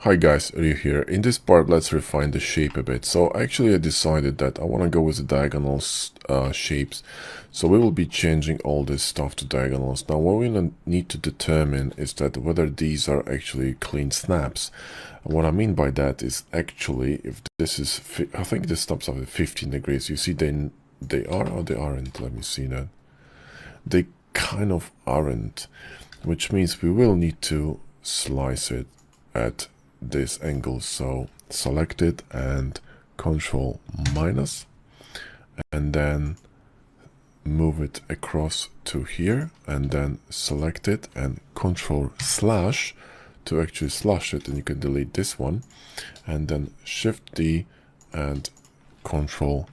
Hi guys, Ryu here. In this part, let's refine the shape a bit. So actually I decided that I want to go with the diagonal shapes. So we will be changing all this stuff to diagonals. Now what we need to determine is that whether these are actually clean snaps. And what I mean by that is actually if this is, I think this stops at 15 degrees. You see they are or they aren't. Let me see that. They kind of aren't, which means we will need to slice it at this angle. So select it and control minus, and then move it across to here, and then select it and control slash to actually slash it, and you can delete this one, and then shift D and control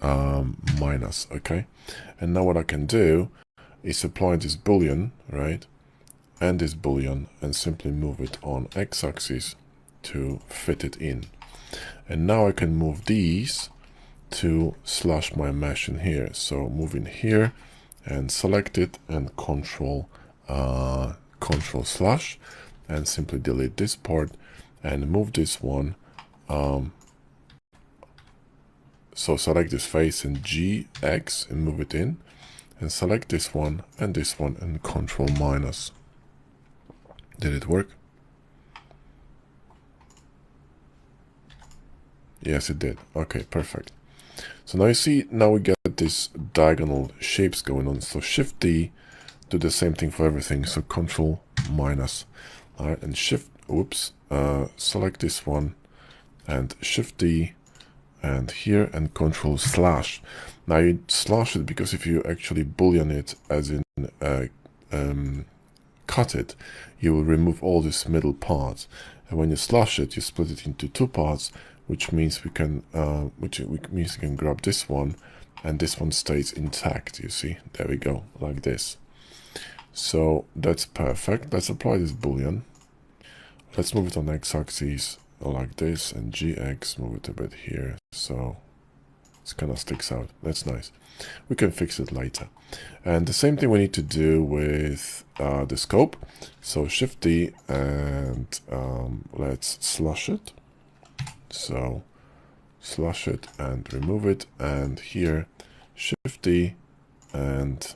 minus. Okay, and now what I can do is apply this boolean, right, and this boolean, and simply move it on x-axis to fit it in. And now I can move these to slash my mesh in here. So move in here and select it and control slash, and simply delete this part and move this one. So select this face and GX and move it in, and select this one and control minus. Did it work? Yes, it did. Okay, perfect. So now you see, now we get this diagonal shapes going on. So Shift D, do the same thing for everything. So Control minus, all right, and Shift, select this one and Shift D, and here and Control slash. Now you slash it because if you actually boolean it, as in cut it, you will remove all this middle part. And when you slash it, you split it into two parts, which means we can grab this one, and this one stays intact. You see, there we go, like this. So that's perfect. Let's apply this boolean. Let's move it on x-axis like this, and GX, move it a bit here, so it kind of sticks out. That's nice. We can fix it later. And the same thing we need to do with the scope. So Shift D and let's slash it. So slash it and remove it, and here Shift D and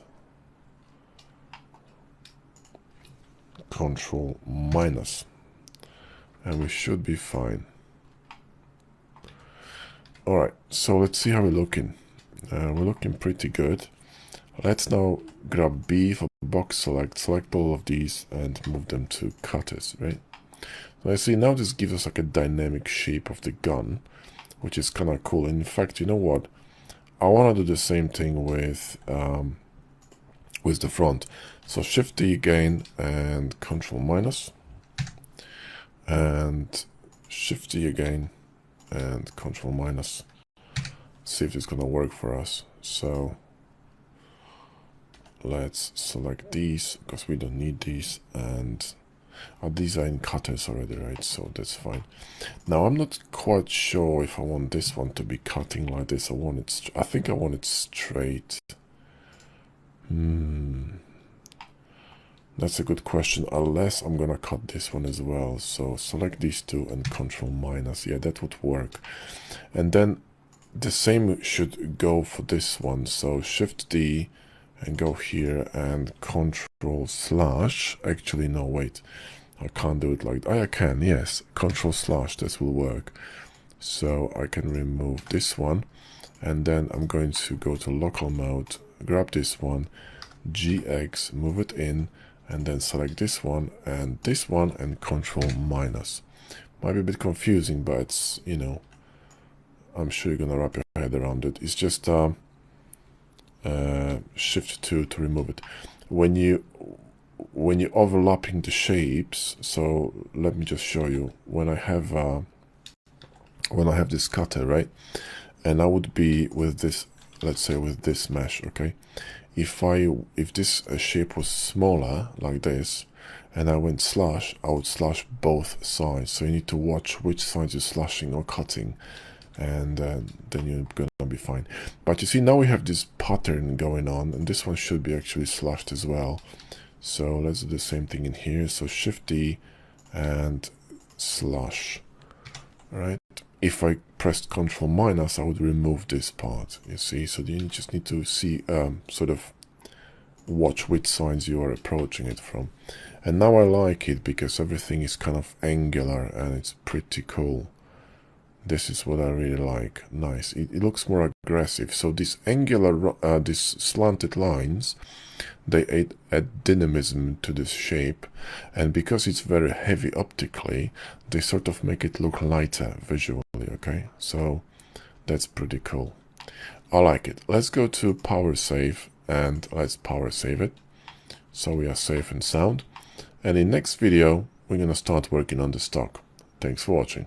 Control minus, and we should be fine. Alright, so let's see how we're looking. We're looking pretty good. Let's now grab B for box select all of these and move them to cutters, right? So I see now this gives us like a dynamic shape of the gun, which is kind of cool. In fact, you know what? I want to do the same thing with the front. So Shift D again and Control minus, and Shift D again and Control minus. See if it's gonna work for us. So let's select these because we don't need these, and these are in cutters already, right? So that's fine. Now I'm not quite sure if I want this one to be cutting like this. I think I want it straight. That's a good question, unless I'm gonna cut this one as well. So select these two and Control minus. Yeah, that would work. And then the same should go for this one. So Shift D and go here and Control slash. Actually, no, wait. I can't do it like that. I can, yes. Control slash, this will work. So I can remove this one, and then I'm going to go to local mode, grab this one, GX, move it in, and then select this one, and Control minus. Might be a bit confusing, but it's, you know, I'm sure you're gonna wrap your head around it. It's just Shift 2 to remove it. When you're overlapping the shapes, so let me just show you. When I have this cutter, right, and I would be with this, let's say with this mesh, okay. If this shape was smaller like this, and I went slash, I would slash both sides. So you need to watch which side you're slashing or cutting, and then you're gonna be fine. But you see, now we have this pattern going on, and this one should be actually slashed as well. So let's do the same thing in here. So Shift D and slash, right? If I pressed Control minus, I would remove this part, you see. So you just need to see, sort of watch which sides you are approaching it from. And now I like it because everything is kind of angular and it's pretty cool. This is what I really like. Nice. It looks more aggressive. So these angular, these slanted lines, they add dynamism to this shape, and because it's very heavy optically, they sort of make it look lighter visually, okay? So that's pretty cool. I like it. Let's go to power save, and let's power save it, so we are safe and sound. And in next video, we're gonna start working on the stock. Thanks for watching.